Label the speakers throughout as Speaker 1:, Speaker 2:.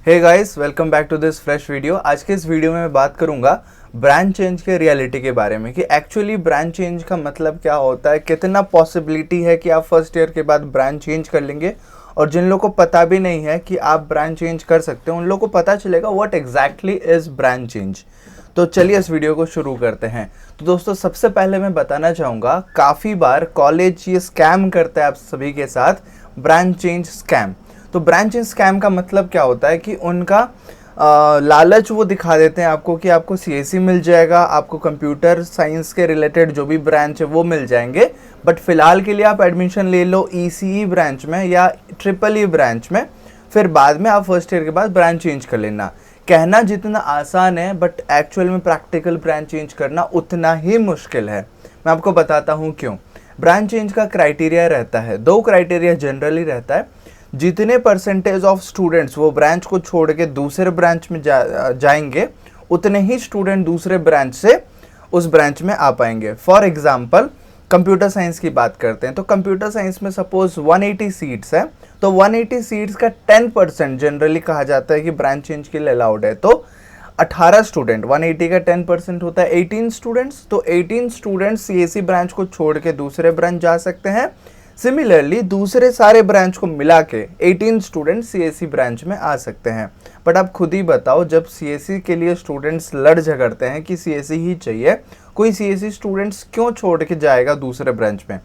Speaker 1: Hey guys, welcome back to this fresh video. आज के इस वीडियो में मैं बात करूंगा ब्रांच चेंज के रियलिटी के बारे में कि एक्चुअली ब्रांच चेंज का मतलब क्या होता है, कितना पॉसिबिलिटी है कि आप फर्स्ट ईयर के बाद ब्रांच चेंज कर लेंगे। और जिन लोगों को पता भी नहीं है कि आप ब्रांच चेंज कर सकते हो, उन लोगों को पता चलेगा what exactly is branch change. तो चलिए इस वीडियो को शुरू करते हैं। तो दोस्तों, सबसे पहले मैं बताना चाहूँगा, काफ़ी बार कॉलेज ये स्कैम करता है आप सभी के साथ, ब्रांच चेंज स्कैम। तो ब्रांच चेंज स्कैम का मतलब क्या होता है कि उनका लालच वो दिखा देते हैं आपको कि आपको सीएसई मिल जाएगा, आपको कंप्यूटर साइंस के रिलेटेड जो भी ब्रांच है वो मिल जाएंगे, बट फिलहाल के लिए आप एडमिशन ले लो ईसीई ब्रांच में या ट्रिपल ई ब्रांच में, फिर बाद में आप फर्स्ट ईयर के बाद ब्रांच चेंज कर लेना। कहना जितना आसान है, बट एक्चुअल में प्रैक्टिकल ब्रांच चेंज करना उतना ही मुश्किल है। मैं आपको बताता हूँ क्यों। ब्रांच चेंज का क्राइटेरिया रहता है, दो क्राइटेरिया जनरली रहता है। जितने परसेंटेज ऑफ स्टूडेंट्स वो ब्रांच को छोड़ के दूसरे ब्रांच में जाएंगे, उतने ही स्टूडेंट दूसरे ब्रांच से उस ब्रांच में आ पाएंगे। फॉर एग्जांपल, कंप्यूटर साइंस की बात करते हैं तो कंप्यूटर साइंस में सपोज 180 सीट्स है, तो 180 सीट्स का 10% जनरली कहा जाता है कि ब्रांच चेंज के लिए अलाउड है। तो 18 स्टूडेंट, 180 का 10% होता है 18 स्टूडेंट्स, तो 18 स्टूडेंट्स सीएसई ब्रांच को छोड़ के दूसरे ब्रांच जा सकते हैं। सिमिलरली दूसरे सारे ब्रांच को मिला के 18 स्टूडेंट सीएसई ब्रांच में आ सकते हैं। बट आप खुद ही बताओ, जब सीएसई के लिए स्टूडेंट्स लड़ झगड़ते हैं कि सीएसई ही चाहिए, कोई सीएसई स्टूडेंट्स क्यों छोड़ के जाएगा दूसरे ब्रांच में?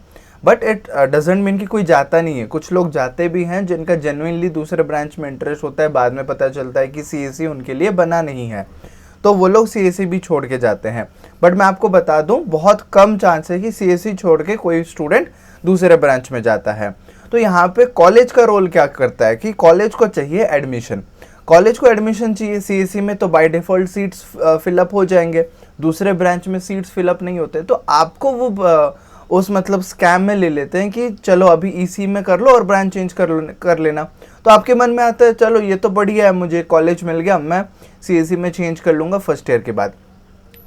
Speaker 1: बट इट डजेंट मीन कि कोई जाता नहीं है। कुछ लोग जाते भी हैं जिनका जेन्युइनली दूसरे ब्रांच में इंटरेस्ट होता है, बाद में पता चलता है कि सीएसई उनके लिए बना नहीं है, तो वो लोग सीएसई भी छोड़ के जाते हैं। बट मैं आपको बता दूं, बहुत कम चांस है कि सीएसई छोड़ के कोई स्टूडेंट दूसरे ब्रांच में जाता है। तो यहाँ पे कॉलेज का रोल क्या करता है कि कॉलेज को चाहिए एडमिशन। कॉलेज को एडमिशन चाहिए सीएसई में, तो बाय डिफ़ॉल्ट सीट्स फिलअप हो जाएंगे। दूसरे ब्रांच में सीट्स फिलअप नहीं होते, तो आपको वो उस मतलब स्कैम में ले लेते हैं कि चलो अभी ईसी में कर लो और ब्रांच चेंज कर लेना। तो आपके मन में आता है चलो ये तो बढ़िया है, मुझे कॉलेज मिल गया, मैं सीएसई में चेंज कर लूँगा फर्स्ट ईयर के बाद।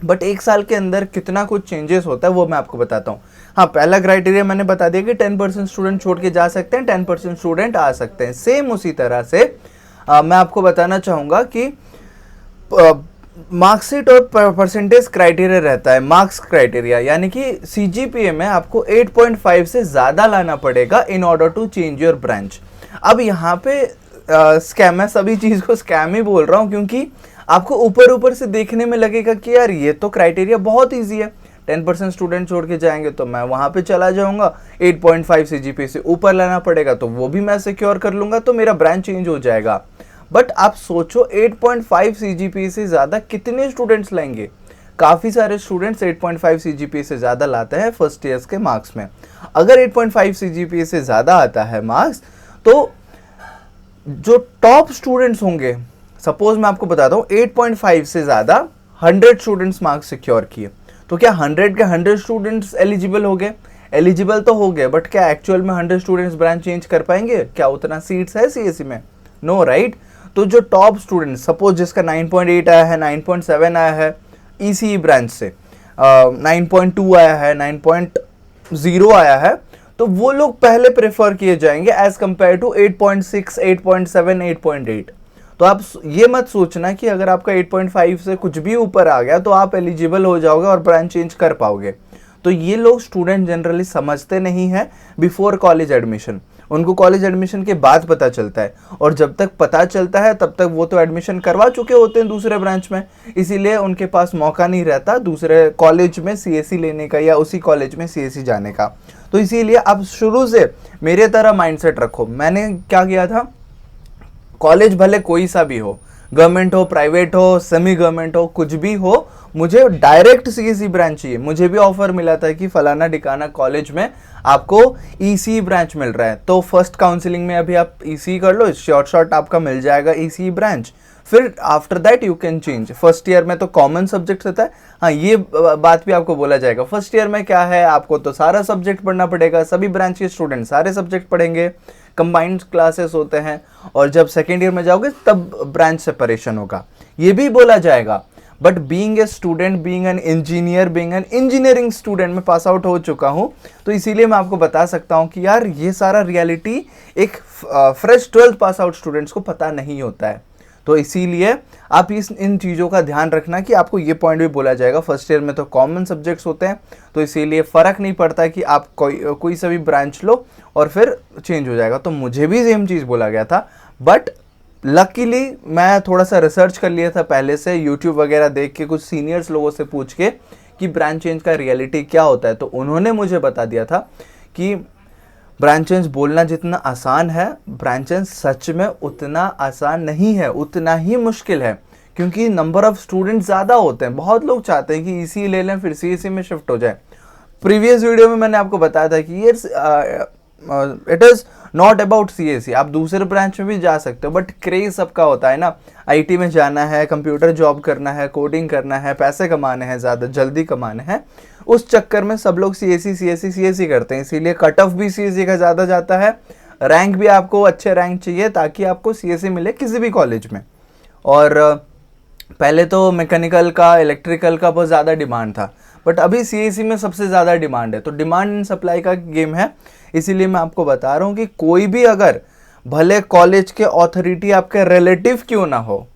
Speaker 1: बट एक साल के अंदर कितना कुछ चेंजेस होता है वो मैं आपको बताता हूँ। हाँ, पहला क्राइटेरिया मैंने बता दिया कि 10% स्टूडेंट छोड़ के जा सकते हैं, 10% स्टूडेंट आ सकते हैं। सेम उसी तरह से मैं आपको बताना चाहूँगा कि मार्कशीट और परसेंटेज क्राइटेरिया रहता है। मार्क्स क्राइटेरिया यानी कि सीजीपीए में आपको 8.5 से ज़्यादा लाना पड़ेगा in order to change your branch. अब यहाँ पे स्कैम, मैं सभी चीज़ को स्कैम ही बोल रहा हूँ क्योंकि आपको ऊपर ऊपर से देखने में लगेगा कि यार ये तो क्राइटेरिया बहुत ईजी है, 10% स्टूडेंट छोड़ के जाएंगे तो मैं वहाँ पे चला जाऊँगा, 8.5 सीजीपीए से ऊपर लाना पड़ेगा तो वो भी मैं सिक्योर कर लूँगा, तो मेरा ब्रांच चेंज हो जाएगा। बट आप सोचो 8.5 सीजीपीए से ज़्यादा कितने स्टूडेंट्स लाएंगे? काफ़ी सारे स्टूडेंट्स 8.5 सीजीपीए से ज़्यादा लाते हैं फर्स्ट ईयर्स के मार्क्स में। अगर 8.5 सीजीपीए से ज़्यादा आता है मार्क्स, तो जो टॉप स्टूडेंट्स होंगे, सपोज मैं आपको बताता हूँ 8.5 से ज़्यादा 100 स्टूडेंट्स मार्क्स सिक्योर किए, तो क्या 100 के 100 स्टूडेंट्स एलिजिबल हो गए? एलिजिबल तो हो गए, बट क्या एक्चुअल में 100 स्टूडेंट्स ब्रांच चेंज कर पाएंगे? क्या उतना सीट्स है सीएसई में? No, right. तो जो टॉप स्टूडेंट्स, सपोज जिसका 9.8 आया है, 9.7 आया है ईसीई ब्रांच से, 9.2 आया है, 9.0 आया है, तो वो लोग पहले प्रेफर किए जाएंगे एज कंपेयर टू 8.6, 8.7, 8.8। तो आप ये मत सोचना कि अगर आपका 8.5 से कुछ भी ऊपर आ गया तो आप एलिजिबल हो जाओगे और ब्रांच चेंज कर पाओगे। तो ये लोग स्टूडेंट जनरली समझते नहीं हैं बिफोर कॉलेज एडमिशन, उनको कॉलेज एडमिशन के बाद पता चलता है। और जब तक पता चलता है तब तक वो तो एडमिशन करवा चुके होते हैं दूसरे ब्रांच में, इसीलिए उनके पास मौका नहीं रहता दूसरे कॉलेज में सीएसई लेने का या उसी कॉलेज में सीएसई जाने का। तो इसीलिए आप शुरू से मेरे तरह माइंडसेट रखो। मैंने क्या किया था, कॉलेज भले कोई सा भी हो, गवर्नमेंट हो, प्राइवेट हो, सेमी गवर्नमेंट हो, कुछ भी हो, मुझे डायरेक्ट सीएसई ब्रांच चाहिए। मुझे भी ऑफर मिला था कि फलाना डिकाना कॉलेज में आपको ईसी ब्रांच मिल रहा है, तो फर्स्ट काउंसलिंग में अभी आप ईसी कर लो, शॉर्ट आपका मिल जाएगा ईसी ब्रांच, फिर after that you can change. First year में तो कॉमन सब्जेक्ट रहता है। हाँ, ये बात भी आपको बोला जाएगा, फर्स्ट ईयर में क्या है, आपको तो सारा सब्जेक्ट पढ़ना पड़ेगा, सभी ब्रांच के स्टूडेंट सारे सब्जेक्ट पढ़ेंगे, कंबाइंड क्लासेस होते हैं, और जब सेकेंड ईयर में जाओगे तब ब्रांच सेपरेशन होगा, ये भी बोला जाएगा। But being a student, being an engineer, being an engineering student, मैं पास आउट हो चुका हूँ, तो इसीलिए मैं आपको बता सकता हूँ कि यार ये सारा रियलिटी एक fresh 12th pass out students को पता नहीं होता है। तो इसीलिए आप इन चीज़ों का ध्यान रखना कि आपको ये पॉइंट भी बोला जाएगा। फर्स्ट ईयर में तो कॉमन सब्जेक्ट्स होते हैं, तो इसीलिए फ़र्क नहीं पड़ता कि आप कोई सा भी ब्रांच लो और फिर चेंज हो जाएगा। तो मुझे भी सेम चीज़ बोला गया था, बट लकीली मैं थोड़ा सा रिसर्च कर लिया था पहले से, यूट्यूब वगैरह देख के, कुछ सीनियर्स लोगों से पूछ के कि ब्रांच चेंज का रियलिटी क्या होता है। तो उन्होंने मुझे बता दिया था कि ब्रांच चेंज बोलना जितना आसान है, ब्रांच चेंज सच में उतना आसान नहीं है, उतना ही मुश्किल है, क्योंकि नंबर ऑफ स्टूडेंट ज़्यादा होते हैं। बहुत लोग चाहते हैं कि इसी ले लें फिर सीएससी में शिफ्ट हो जाए। प्रीवियस वीडियो में मैंने आपको बताया था कि ये it is not about CSC, आप दूसरे ब्रांच में भी जा सकते हो, बट क्रेज सबका होता है ना, आईटी में जाना है, कंप्यूटर जॉब करना है, कोडिंग करना है, पैसे कमाने हैं, ज़्यादा जल्दी कमाने हैं, उस चक्कर में सब लोग सीएससी करते हैं। इसीलिए कट ऑफ भी सीएससी का ज़्यादा जाता है, रैंक भी आपको अच्छे रैंक चाहिए ताकि आपको सीएससी मिले किसी भी कॉलेज में। और पहले तो मैकेनिकल का, इलेक्ट्रिकल का बहुत ज़्यादा डिमांड था, बट अभी सीएससी में सबसे ज़्यादा डिमांड है। तो डिमांड एंड सप्लाई का गेम है, इसीलिए मैं आपको बता रहा हूँ कि कोई भी अगर भले कॉलेज के अथॉरिटी आपके रिलेटिव क्यों ना हो,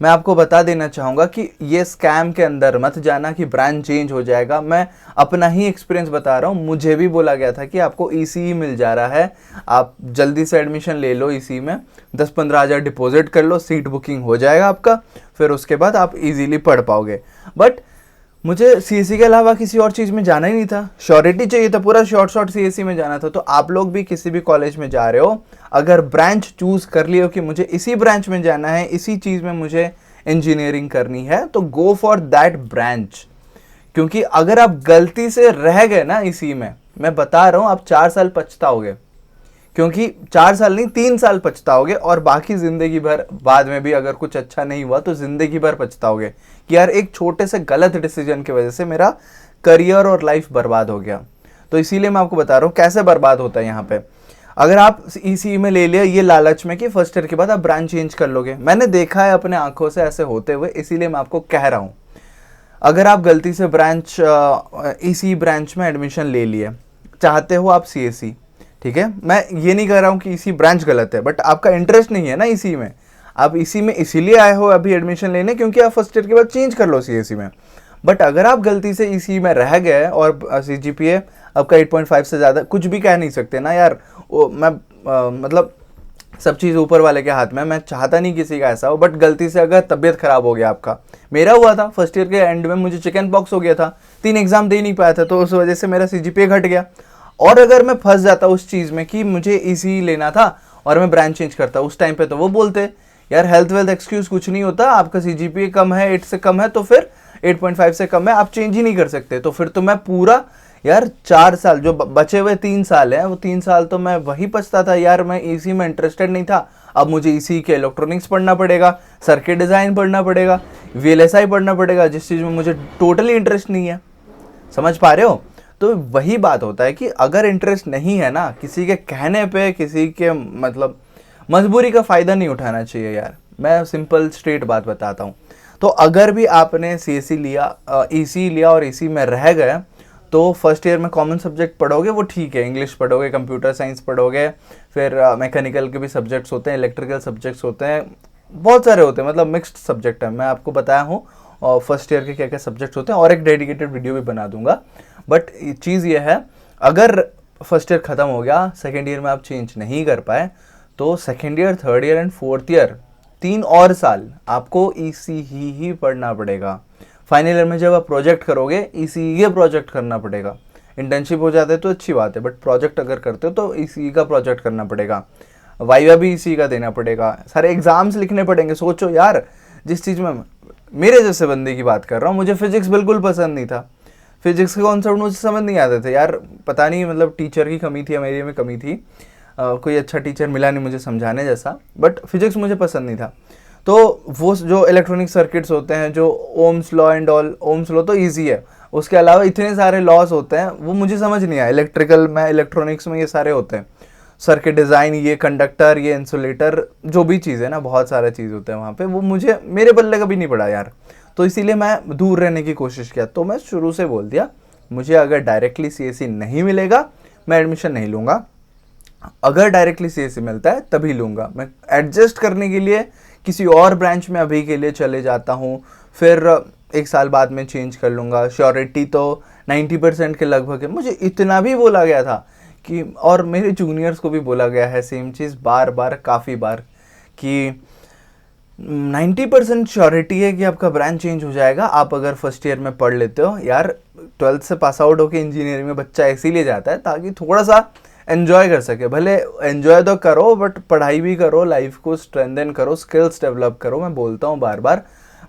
Speaker 1: मैं आपको बता देना चाहूँगा कि ये स्कैम के अंदर मत जाना कि ब्रांच चेंज हो जाएगा। मैं अपना ही एक्सपीरियंस बता रहा हूँ, मुझे भी बोला गया था कि आपको ईसीई मिल जा रहा है, आप जल्दी से एडमिशन ले लो ईसीई में, 10-15 हज़ार डिपॉजिट कर लो, सीट बुकिंग हो जाएगा आपका, फिर उसके बाद आप इजीली पढ़ पाओगे। बट मुझे सीएससी के अलावा किसी और चीज़ में जाना ही नहीं था, श्योरिटी चाहिए था, पूरा शॉर्ट सीएससी में जाना था। तो आप लोग भी किसी भी कॉलेज में जा रहे हो, अगर ब्रांच चूज़ कर लियो कि मुझे इसी ब्रांच में जाना है, इसी चीज़ में मुझे इंजीनियरिंग करनी है, तो गो फॉर दैट ब्रांच। क्योंकि अगर आप गलती से रह गए ना इसी में, मैं बता रहा हूँ आप 4 साल पछताओगे, क्योंकि 4 साल नहीं 3 साल पछताओगे, और बाकी ज़िंदगी भर बाद में भी अगर कुछ अच्छा नहीं हुआ तो ज़िंदगी भर पछताओगे कि यार एक छोटे से गलत डिसीजन की वजह से मेरा करियर और लाइफ बर्बाद हो गया। तो इसीलिए मैं आपको बता रहा हूँ कैसे बर्बाद होता है यहाँ पे। अगर आप ईसीई में ले लिया ये लालच में कि फर्स्ट ईयर के बाद आप ब्रांच चेंज कर लोगे, मैंने देखा है अपने आंखों से ऐसे होते हुए, इसीलिए मैं आपको कह रहा हूँ अगर आप गलती से ब्रांच ईसीई ब्रांच में एडमिशन ले लिए, चाहते हो आप सीएससी, ठीक है, मैं ये नहीं कह रहा हूँ कि इसी ब्रांच गलत है, बट आपका इंटरेस्ट नहीं है ना इसी में, आप इसी में इसीलिए आए हो अभी एडमिशन लेने क्योंकि आप फर्स्ट ईयर के बाद चेंज कर लो सीएससी में। बट अगर आप गलती से इसी में रह गए और सीजीपीए आपका 8.5 से ज़्यादा, कुछ भी कह नहीं सकते ना यार, मैं मतलब सब चीज़ ऊपर वाले के हाथ में, मैं चाहता नहीं किसी का ऐसा हो, बट गलती से अगर तबीयत खराब हो गया आपका, मेरा हुआ था फर्स्ट ईयर के एंड में, मुझे चिकन पॉक्स हो गया था, 3 एग्जाम दे नहीं पाया था, तो उस वजह से मेरा सीजीपीए घट गया। और अगर मैं फंस जाता उस चीज़ में कि मुझे इसी लेना था और मैं ब्रांच चेंज करता उस टाइम पे, तो वो बोलते यार हेल्थ वेल्थ एक्सक्यूज कुछ नहीं होता, आपका सीजीपीए कम है, 8 से कम है, तो फिर 8.5 से कम है, आप चेंज ही नहीं कर सकते। तो फिर तो मैं पूरा यार 4 साल जो बचे हुए 3 साल हैं, वो 3 साल तो मैं वही पछता था यार, मैं इसी में इंटरेस्टेड नहीं था, अब मुझे इसी के इलेक्ट्रॉनिक्स पढ़ना पड़ेगा, सर्किट डिज़ाइन पढ़ना पड़ेगा, वीएलएसआई पढ़ना पड़ेगा, जिस चीज़ में मुझे टोटली इंटरेस्ट नहीं है। समझ पा रहे हो? तो वही बात होता है कि अगर इंटरेस्ट नहीं है ना, किसी के कहने पे, किसी के मतलब मजबूरी का फ़ायदा नहीं उठाना चाहिए यार। मैं सिंपल स्ट्रेट बात बताता हूँ। तो अगर भी आपने सीएससी लिया, ईसी लिया और इसी में रह गए, तो फर्स्ट ईयर में कॉमन सब्जेक्ट पढ़ोगे वो ठीक है, इंग्लिश पढ़ोगे, कंप्यूटर साइंस पढ़ोगे, फिर मैकेनिकल के भी सब्जेक्ट्स होते हैं, इलेक्ट्रिकल सब्जेक्ट्स होते हैं, बहुत सारे होते हैं, मतलब मिक्स्ड सब्जेक्ट है। मैं आपको बताया हूँ और फर्स्ट ईयर के क्या क्या सब्जेक्ट्स होते हैं, और एक डेडिकेटेड वीडियो भी बना दूंगा। बट चीज़ ये है, अगर फर्स्ट ईयर ख़त्म हो गया, सेकेंड ईयर में आप चेंज नहीं कर पाए, तो second year, third year and fourth year 3 और साल आपको ईसी ही पढ़ना पड़ेगा। फाइनल ईयर में जब आप प्रोजेक्ट करोगे, ईसी का प्रोजेक्ट करना पड़ेगा। इंटर्नशिप हो जाता है तो अच्छी बात है, बट प्रोजेक्ट अगर करते हो तो ईसी का प्रोजेक्ट करना पड़ेगा, वाइवा भी ईसी का देना पड़ेगा, सारे एग्जाम्स लिखने पड़ेंगे। सोचो यार, जिस चीज़ में मेरे जैसे बंदे की बात कर रहा हूँ, मुझे फिजिक्स बिल्कुल पसंद नहीं था, फिजिक्स के कॉन्सेप्ट मुझे समझ नहीं आते थे यार, पता नहीं, मतलब टीचर की कमी थी या मेरे में कमी थी, कोई अच्छा टीचर मिला नहीं मुझे समझाने जैसा, बट फिजिक्स मुझे पसंद नहीं था। तो वो जो इलेक्ट्रॉनिक सर्किट्स होते हैं, जो Ohm's law and all, Ohm's law तो ईजी है, उसके अलावा इतने सारे लॉस होते हैं, वो मुझे समझ नहीं आया। इलेक्ट्रिकल में, इलेक्ट्रॉनिक्स में ये सारे होते हैं, सर्किट डिज़ाइन, ये कंडक्टर, ये इंसुलेटर, जो भी चीज़ है ना, बहुत सारा चीज़ होता है वहाँ पे, वो मुझे मेरे बल्ले का भी नहीं पड़ा यार। तो इसीलिए मैं दूर रहने की कोशिश किया। तो मैं शुरू से बोल दिया, मुझे अगर डायरेक्टली सीएससी नहीं मिलेगा, मैं एडमिशन नहीं लूँगा। अगर डायरेक्टली सीएससी मिलता है तभी लूँगा। मैं एडजस्ट करने के लिए किसी और ब्रांच में अभी के लिए चले जाता हूँ, फिर 1 साल बाद में चेंज कर लूँगा। श्योरिटी तो 90% के लगभग है। मुझे इतना भी बोला गया था कि, और मेरे जूनियर्स को भी बोला गया है सेम चीज़ बार बार, काफ़ी बार, कि 90% श्योरिटी है कि आपका ब्रांच चेंज हो जाएगा आप अगर फर्स्ट ईयर में पढ़ लेते हो। यार 12th से पास आउट होकर इंजीनियरिंग में बच्चा इसीलिए जाता है ताकि थोड़ा सा एन्जॉय कर सके। भले एन्जॉय तो करो बट पढ़ाई भी करो, लाइफ को स्ट्रेंथन करो, स्किल्स डेवलप करो। मैं बोलता हूँ बार बार,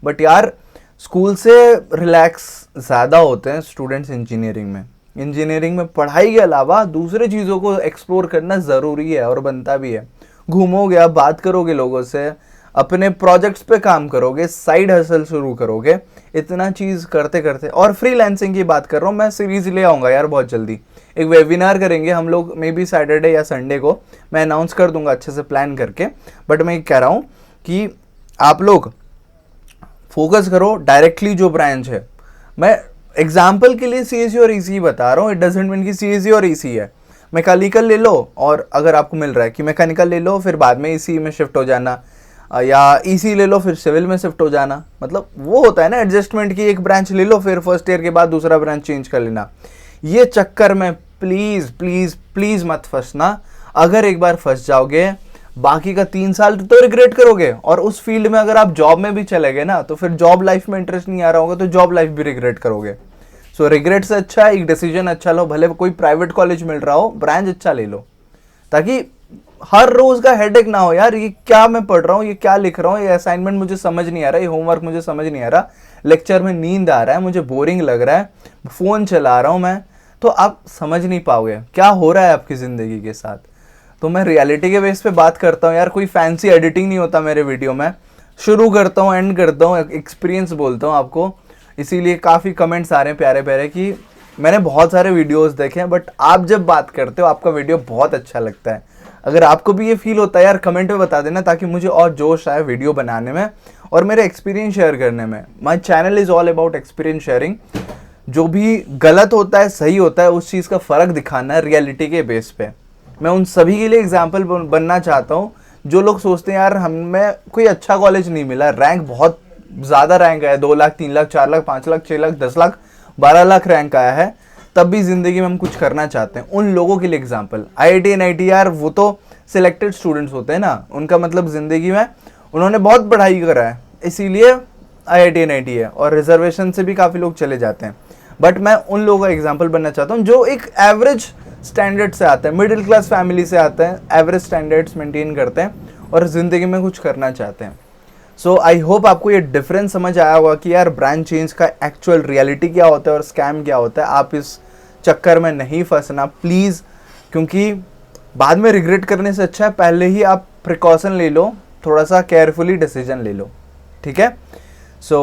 Speaker 1: बट यार स्कूल से रिलैक्स ज़्यादा होते हैं स्टूडेंट्स इंजीनियरिंग में। इंजीनियरिंग में पढ़ाई के अलावा दूसरे चीज़ों को एक्सप्लोर करना ज़रूरी है और बनता भी है। घूमोगे आप, बात करोगे लोगों से, अपने प्रोजेक्ट्स पे काम करोगे, साइड हसल शुरू करोगे, इतना चीज़ करते करते। और फ्रीलांसिंग की बात कर रहा हूँ, मैं सीरीज़ ले आऊँगा यार बहुत जल्दी। एक वेबिनार करेंगे हम लोग, मे बी सैटरडे या संडे को, मैं अनाउंस कर दूंगा अच्छे से प्लान करके। बट मैं कह रहा हूँ कि आप लोग फोकस करो डायरेक्टली जो ब्रांच है। मैं एग्जाम्पल के लिए सीएससी और ईसी बता रहा हूँ, इट डजेंट मीन कि सीएससी और ईसी है। मैकेनिकल ले लो, और अगर आपको मिल रहा है कि मैकेनिकल ले लो फिर बाद में ईसी में शिफ्ट हो जाना, या ईसी ले लो फिर सिविल में शिफ्ट हो जाना। मतलब वो होता है ना एडजस्टमेंट की, एक ब्रांच ले लो फिर फर्स्ट ईयर के बाद दूसरा ब्रांच चेंज कर लेना। ये चक्कर में प्लीज़ प्लीज़ प्लीज़ मत फंसना। अगर एक बार फंस जाओगे बाकी का 3 साल तो रिग्रेट करोगे। और उस फील्ड में अगर आप जॉब में भी चले गए ना, तो फिर जॉब लाइफ में इंटरेस्ट नहीं आ रहा होगा तो जॉब लाइफ भी रिग्रेट करोगे। सो रिग्रेट से अच्छा है एक डिसीजन अच्छा लो। भले कोई प्राइवेट कॉलेज मिल रहा हो, ब्रांच अच्छा ले लो, ताकि हर रोज का हेडेक ना हो। यार ये क्या मैं पढ़ रहा हूँ, ये क्या लिख रहा हूँ, ये असाइनमेंट मुझे समझ नहीं आ रहा, ये होमवर्क मुझे समझ नहीं आ रहा, लेक्चर में नींद आ रहा है, मुझे बोरिंग लग रहा है, फ़ोन चला रहा हूँ मैं, तो आप समझ नहीं पाओगे क्या हो रहा है आपकी ज़िंदगी के साथ। तो मैं रियलिटी के बेस पे बात करता हूँ यार, कोई फैंसी एडिटिंग नहीं होता मेरे वीडियो में। शुरू करता हूँ, एंड करता हूँ, एक्सपीरियंस बोलता हूँ आपको। इसीलिए काफ़ी कमेंट्स आ रहे हैं प्यारे प्यारे कि मैंने बहुत सारे वीडियोस देखे हैं, बट आप जब बात करते हो आपका वीडियो बहुत अच्छा लगता है। अगर आपको भी ये फील होता है यार, कमेंट में बता देना, ताकि मुझे और जोश आए वीडियो बनाने में और मेरे एक्सपीरियंस शेयर करने में। My channel is all about experience sharing. जो भी गलत होता है सही होता है, उस चीज़ का फ़र्क दिखाना है रियलिटी के बेस पे। मैं उन सभी के लिए एग्जाम्पल बनना चाहता हूँ जो लोग सोचते हैं यार हमें कोई अच्छा कॉलेज नहीं मिला, रैंक बहुत ज़्यादा रैंक आया, 2 लाख 3 लाख 4 लाख 5 लाख 6 लाख 10 लाख 12 लाख रैंक आया है, तब भी ज़िंदगी में हम कुछ करना चाहते हैं। उन लोगों के लिए एग्जाम्पल। IIT NIT यार वो तो सिलेक्टेड स्टूडेंट्स होते हैं ना, उनका मतलब ज़िंदगी में उन्होंने बहुत पढ़ाई करा है, इसीलिए IIT NIT है, और रिजर्वेशन से भी काफ़ी लोग चले जाते हैं। बट मैं उन लोगों का एग्जाम्पल बनना चाहता हूँ जो एक एवरेज स्टैंडर्ड से आते हैं, मिडिल क्लास फैमिली से आते हैं, एवरेज स्टैंडर्ड्स मेंटेन करते हैं और ज़िंदगी में कुछ करना चाहते हैं। सो आई होप आपको ये डिफरेंस समझ आया होगा कि यार ब्रांच चेंज का एक्चुअल रियलिटी क्या होता है और स्कैम क्या होता है। आप इस चक्कर में नहीं फंसना प्लीज़, क्योंकि बाद में रिग्रेट करने से अच्छा है पहले ही आप प्रिकॉशन ले लो, थोड़ा सा केयरफुली डिसीजन ले लो, ठीक है। सो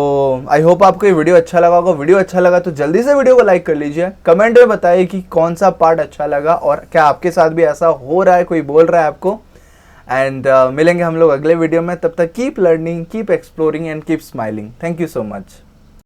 Speaker 1: आई होप आपको ये वीडियो अच्छा लगा होगा। वीडियो अच्छा लगा तो जल्दी से वीडियो को लाइक कर लीजिए, कमेंट में बताइए कि कौन सा पार्ट अच्छा लगा और क्या आपके साथ भी ऐसा हो रहा है, कोई बोल रहा है आपको। एंड मिलेंगे हम लोग अगले वीडियो में, तब तक keep learning, keep exploring and keep smiling. Thank you so much.